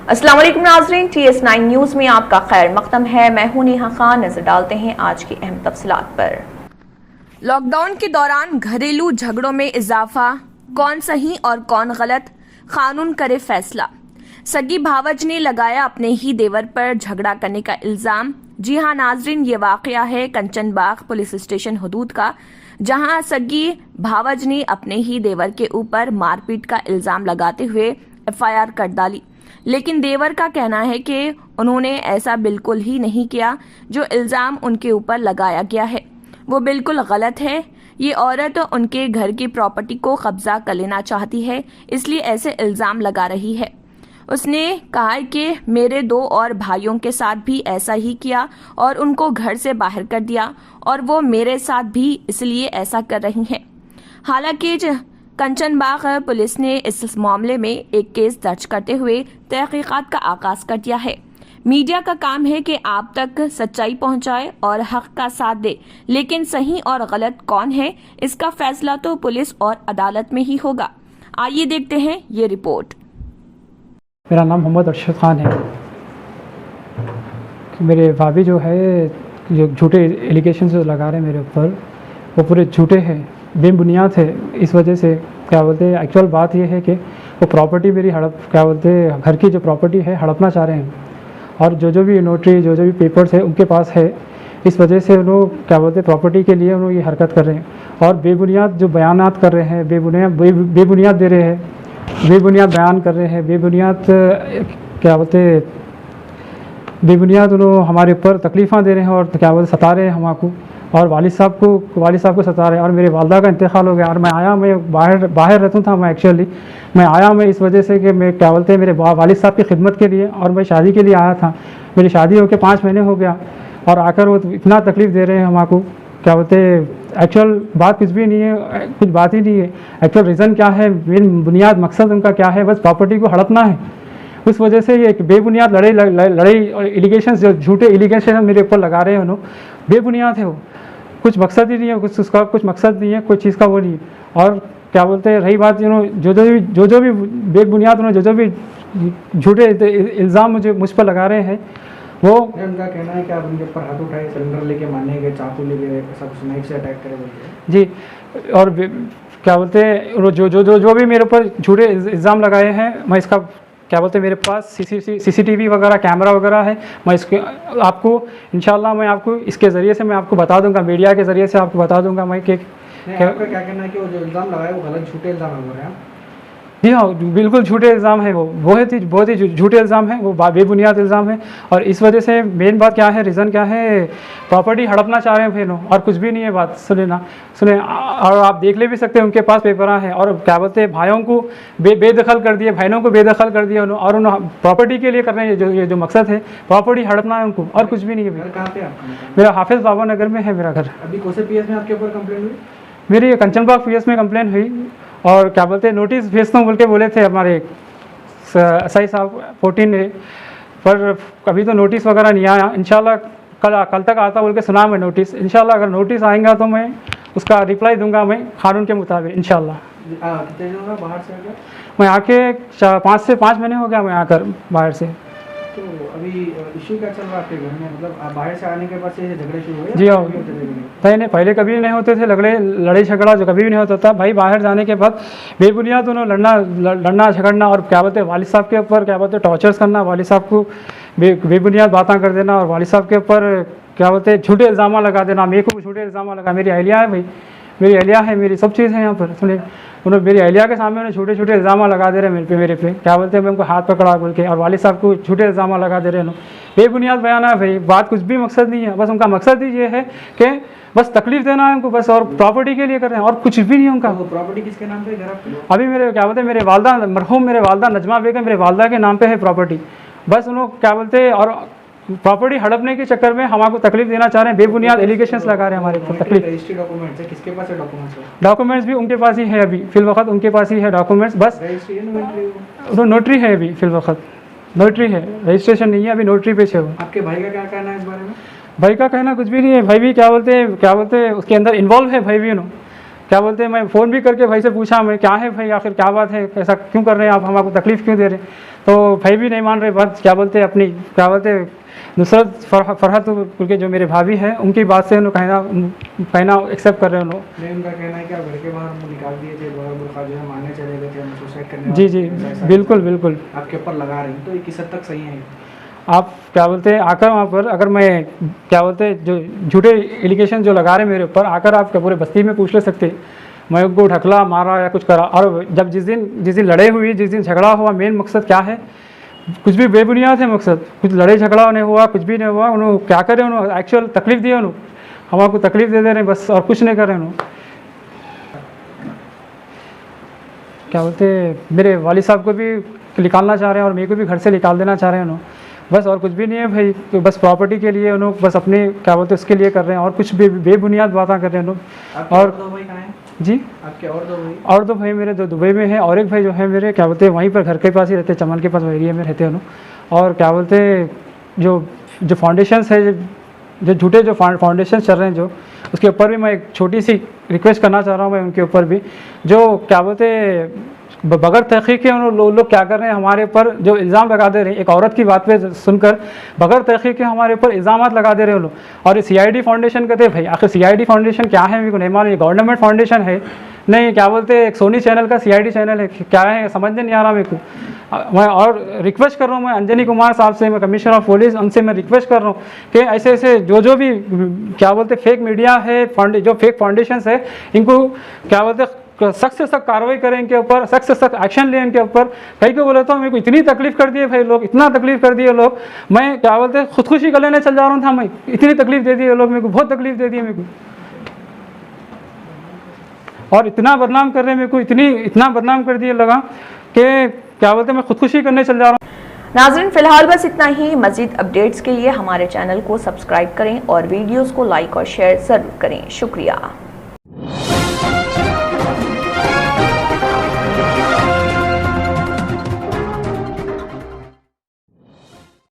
अस्सलाम वालेकुम नाज़रीन, TS9 न्यूज़ में आपका खैर मकदम है। मैं हूं नेहा खान। नजर डालते हैं आज की अहम तफसीलात पर। लॉकडाउन के दौरान घरेलू झगड़ों में इजाफा, कौन सही और कौन गलत, कानून करे फैसला। सगी भावज ने लगाया अपने ही देवर पर झगड़ा करने का इल्जाम। जी हां नाजरीन, ये वाकया है कंचन बाग पुलिस स्टेशन हदूद का, जहां सगी भावज ने अपने ही देवर के ऊपर मारपीट का इल्जाम लगाते हुए FIR कर डाली। लेकिन देवर का कहना है कि उन्होंने ऐसा बिल्कुल ही नहीं किया। जो इल्जाम उनके ऊपर लगाया गया है वो बिल्कुल गलत है। ये औरत उनके घर की प्रॉपर्टी को कब्जा कर लेना चाहती है, इसलिए ऐसे इल्जाम लगा रही है। उसने कहा कि मेरे 2 और भाइयों के साथ भी ऐसा ही किया और उनको घर से बाहर कर दिया, और वो मेरे साथ भी इसलिए ऐसा कर रही हैं। हालांकि कंचन बाग पुलिस ने इस मामले में एक केस दर्ज करते हुए तहकीकात का आगाज कर दिया है। मीडिया का काम है कि आप तक सच्चाई पहुंचाए और हक का साथ दे, लेकिन सही और गलत कौन है इसका फैसला तो पुलिस और अदालत में ही होगा। आइए देखते हैं ये रिपोर्ट। मेरा नाम मोहम्मद अरशद ख़ान है। मेरे भाभी जो है जो झूठे एलिगेशन जो लगा रहे हैं मेरे ऊपर, वो पूरे झूठे हैं, बेबुनियाद है। इस वजह से क्या बोलते हैं, एक्चुअल बात ये है कि वो प्रॉपर्टी मेरी हड़प, क्या बोलते हैं, घर की जो प्रॉपर्टी है हड़पना चाह रहे हैं, और जो भी नोटरी जो भी पेपर्स है उनके पास है। इस वजह से उन लोग क्या बोलते हैं प्रॉपर्टी के लिए उन लोग ये हरकत कर रहे हैं और बेबुनियाद जो बयानात कर रहे हैं, बेबुनियाद दे रहे हैं, बेबुनियाद बयान कर रहे हैं, बेबुनियाद क्या बोलते हैं, बेबुनियाद उन्होंने हमारे ऊपर तकलीफ़ां दे रहे हैं और क्या बोलते सता रहे हैं हमको, और वालिद साहब को सता रहे हैं। और मेरे वालदा का इंतकाल हो गया और मैं बाहर रहता था। मैं एक्चुअली मैं आया मैं इस वजह से कि मैं क्या बोलते हैं मेरे वालिद साहब की खिदमत के लिए, और मैं शादी के लिए आया था। मेरी शादी होकर 5 महीने हो गया और आकर वो इतना तकलीफ़ दे रहे हैं हमको। क्या बोलते हैं एक्चुअल बात कुछ भी नहीं है, कुछ बात ही नहीं है। एक्चुअल रीज़न क्या है, मेन बुनियाद मकसद उनका क्या है, बस प्रॉपर्टी को हड़पना है। उस वजह से ये बेबुनियाद लड़ाई और एलिगेशन, जो झूठे एलिगेशन मेरे ऊपर लगा रहे हैं उन्होंने, बेबुनियाद है। वो कुछ मकसद ही नहीं है, उसका कुछ मकसद नहीं है, कोई चीज़ का वो नहीं है। और क्या बोलते हैं रही बात जो भी बेबुनियाद उन्होंने जो भी झूठे इल्ज़ाम मुझ पर लगा रहे हैं, वो उनका कहना है कि आप उनके ऊपर हाथ उठाए, सिलेंडर लेके मारने गए, चाकू ले गए, सब नाइफ से अटैक करे बोलते जी। और क्या बोलते हैं जो भी मेरे ऊपर झूठे इल्ज़ाम लगाए हैं, मैं इसका क्या बोलते हैं मेरे पास CCTV वगैरह कैमरा वगैरह है। मैं इसके आपको इंशाल्लाह मैं आपको इसके ज़रिए से मैं आपको बता दूंगा, मीडिया के ज़रिए से आपको बता दूंगा मैं कि आपका क्या कहना है कि वो जो इल्ज़ाम लगाए वो गलत झूठे इल्ज़ाम हो रहे हैं? जी हाँ, बिल्कुल झूठे इल्ज़ाम है। वो बहुत ही झूठे इल्ज़ाम है, वो बेबुनियाद इल्ज़ाम है। और इस वजह से मेन बात क्या है, रीज़न क्या है, प्रॉपर्टी हड़पना चाह रहे हैं फिर, और कुछ भी नहीं है बात। सुने और आप देख ले भी सकते हैं, उनके पास पेपर हैं। और क्या बोलते हैं भाइयों को बेदखल कर दिए, बहनों को बेदखल कर दिया और उन्होंने प्रॉपर्टी के लिए कर रहे हैं। ये जो मकसद है प्रॉपर्टी हड़पना है उनको, और कुछ भी नहीं है। कहाँ पे आपका? मेरा हाफिज़ बाबा नगर में है मेरा घर। अभी कौन से PS में आपके ऊपर कंप्लेंट हुई? मेरी कंचन बाग PS में कंप्लेंट हुई, और क्या बोलते हैं नोटिस भेजता हूँ बोल के बोले थे हमारे SI साहब 14 ने, पर कभी तो नोटिस वगैरह नहीं आया। इंशाल्लाह कल तक आता बोल के सुना मैं नोटिस। इंशाल्लाह अगर नोटिस आएगा तो मैं उसका रिप्लाई दूंगा मैं कानून के मुताबिक इंशाल्लाह। कितने दिन होगा बाहर से आकर? मैं आके 5 से 5 महीने हो गया मैं आकर बाहर से। तो अभी इशू क्या चल रहा है आपके घर में? मतलब आप बाहर से आने के बाद से झगड़े शुरू हुए? जी हाँ, नहीं पहले कभी नहीं होते थे लड़ाई झगड़ा, जो कभी भी नहीं होता था भाई। बाहर जाने के बाद बेबुनियाद उन्होंने लड़ना झगड़ना, और क्या बोलते हैं वालिद साहब के ऊपर क्या बोलते हैं टॉर्चर्स करना, वालिद साहब को बेबुनियाद बातें कर देना, और वालिद साहब के ऊपर क्या बोलते हैं झूठे इल्ज़ाम लगा देना। मेरे को झूठे इल्ज़ाम लगा, मेरी अहलिया है भाई, मेरी अहलिया है, मेरी सब चीज़ है यहाँ पर। सुने उन्होंने मेरी अहलिया के सामने उन्हें छोटे इल्ज़ाम लगा दे रहे हैं मेरे पे क्या बोलते हैं मैं उनको हाथ पकड़ा बोल के, और वालिद साहब को झूठे इल्ज़ाम लगा दे रहे हैं। बेबुनियाद बयान है भाई, बात कुछ भी मकसद नहीं है। बस उनका मकसद ही ये है कि बस तकलीफ देना है उनको बस, और प्रॉपर्टी के लिए कर रहे हैं, और कुछ भी नहीं उनका। तो प्रॉपर्टी किसके नाम पे घर आपकी? अभी मेरे क्या बोलते हैं मेरे वालदा, मरहूम मेरे वालदा नजमा बेगम, मेरे वालदा के नाम पे है प्रॉपर्टी। बस उन्होंने क्या बोलते हैं और प्रॉपर्टी हड़पने के चक्कर में हमको तकलीफ देना चाह रहे हैं, बेबुनियाद एलिगेशंस लगा रहे हैं हमारे ऊपर तकलीफ। रजिस्ट्री डॉक्यूमेंट्स है, किसके पास है डॉक्यूमेंट्स? डॉक्यूमेंट्स भी उनके पास ही है अभी फिलवक्त, उनके पास ही है डॉक्यूमेंट्स। बस नोटरी है अभी फिलवक्त, नोटरी है, रजिस्ट्रेशन नहीं है अभी, नोटरी पे है वो। आपके भाई का क्या कहना है इस बारे में? भाई का कहना कुछ भी नहीं है। भाई भी क्या बोलते हैं उसके अंदर इन्वॉल्व है भाई भी उन्होंने। क्या बोलते हैं मैं फ़ोन भी करके भाई से पूछा मैं क्या है भाई आखिर क्या बात है, ऐसा क्यों कर रहे हैं आप, हमको तकलीफ़ क्यों दे रहे हैं। तो भाई भी नहीं मान रहे बात, क्या बोलते हैं अपनी, क्या बोलते हैं नुसरत फरहत के जो मेरे भाभी हैं उनकी बात से उन्होंने कहना एक्सेप्ट कर रहे हैं उन्होंने। नहीं, उनका कहना है कि आप घर के बाहर मुझे निकाल दिए थे, बुरखा जो है मारने चले गए थे, हम सुसाइड करने जी जी ऐसा बिल्कुल बिल्कुल। आपके ऊपर लगा रही हैं, तो ये किस हद तक सही है? आप क्या बोलते हैं आकर वहाँ पर, अगर मैं क्या बोलते हैं जो झूठे एलिगेशन जो लगा रहे हैं मेरे ऊपर, आकर आप क्या पूरे बस्ती में पूछ ले सकते हैं, मैं उनको ढकला मारा या कुछ करा। और जब जिस दिन लड़ाई हुई, जिस दिन झगड़ा हुआ, मेन मकसद क्या है, कुछ भी बेबुनियाद है मकसद, कुछ लड़ाई झगड़ा नहीं हुआ, कुछ भी नहीं हुआ। उन्होंने क्या करे, उन्होंने एक्चुअल तकलीफ दी, उन्होंने हमको तकलीफ दे रहे हैं बस, और कुछ नहीं कर रहे उन्होंने। क्या बोलते हैं मेरे वालिद साहब को भी निकालना चाह रहे हैं और मेरे को भी घर से निकाल देना चाह रहे हैं उन्होंने, बस और कुछ भी नहीं है भाई। तो बस प्रॉपर्टी के लिए उन्होंने बस अपने क्या बोलते हैं उसके लिए कर रहे हैं, और कुछ भी बेबुनियाद बातें कर रहे हैं उन्होंने। और दो भाई कहाँ हैं? जी आपके और दो भाई? और दो भाई मेरे दो दुबई में है, और एक भाई जो है मेरे क्या बोलते हैं वहीं पर घर के पास ही रहते हैं, चमन के पास एरिया में रहते हैं उन्होंने। और क्या बोलते हैं जो फाउंडेशंस है, जो झूठे जो फाउंडेशन चल रहे हैं जो, उसके ऊपर भी मैं एक छोटी सी रिक्वेस्ट करना चाह रहा हूँ मैं उनके ऊपर भी, जो क्या बोलते हैं बगैर तहकीक के उन लोग क्या कर रहे हैं हमारे ऊपर, जो इल्ज़ाम लगा दे रहे हैं, एक औरत की बात पे सुनकर बगैर तहकीक के हमारे ऊपर इल्ज़ाम लगा दे रहे हैं लोग। और CID फाउंडेशन कहते हैं, भाई आखिर CID फाउंडेशन क्या है मेरे को नहीं मालूम, ये गवर्नमेंट फाउंडेशन है नहीं, क्या बोलते हैं एक सोनी चैनल का CID चैनल है, क्या है समझ में नहीं आ रहा मेरे को। मैं और रिक्वेस्ट कर रहा हूँ मैं अंजनी कुमार साहब से, मैं कमिश्नर ऑफ पुलिस, उनसे मैं रिक्वेस्ट कर रहा हूँ कि ऐसे ऐसे जो भी क्या बोलते फेक मीडिया है, जो फेक फाउंडेशन है, इनको क्या बोलते सख्त से सख्त कार्रवाई करें इनके ऊपर, सख्त से सख्त एक्शन लें इनके ऊपर। कहीं को बोला था मेरे को इतनी तकलीफ कर दिए भाई लोग, इतना तकलीफ कर दिए लोग, मैं क्या बोलते हैं खुदकुशी कर लेने चल जा रहा था, मैं इतनी तकलीफ दे दिए लोग मेरे को, बहुत तकलीफ दे दी मेरे को, और इतना बदनाम कर रहे हैं मेरे को, इतना बदनाम कर दिए लगा कि क्या बोलते हैं मैं खुदकुशी करने चल जा रहा हूँ। नाज़रीन फिलहाल बस इतना ही। मज़ीद अपडेट्स के लिए हमारे चैनल को सब्सक्राइब करें और वीडियोस को लाइक और शेयर ज़रूर करें। शुक्रिया।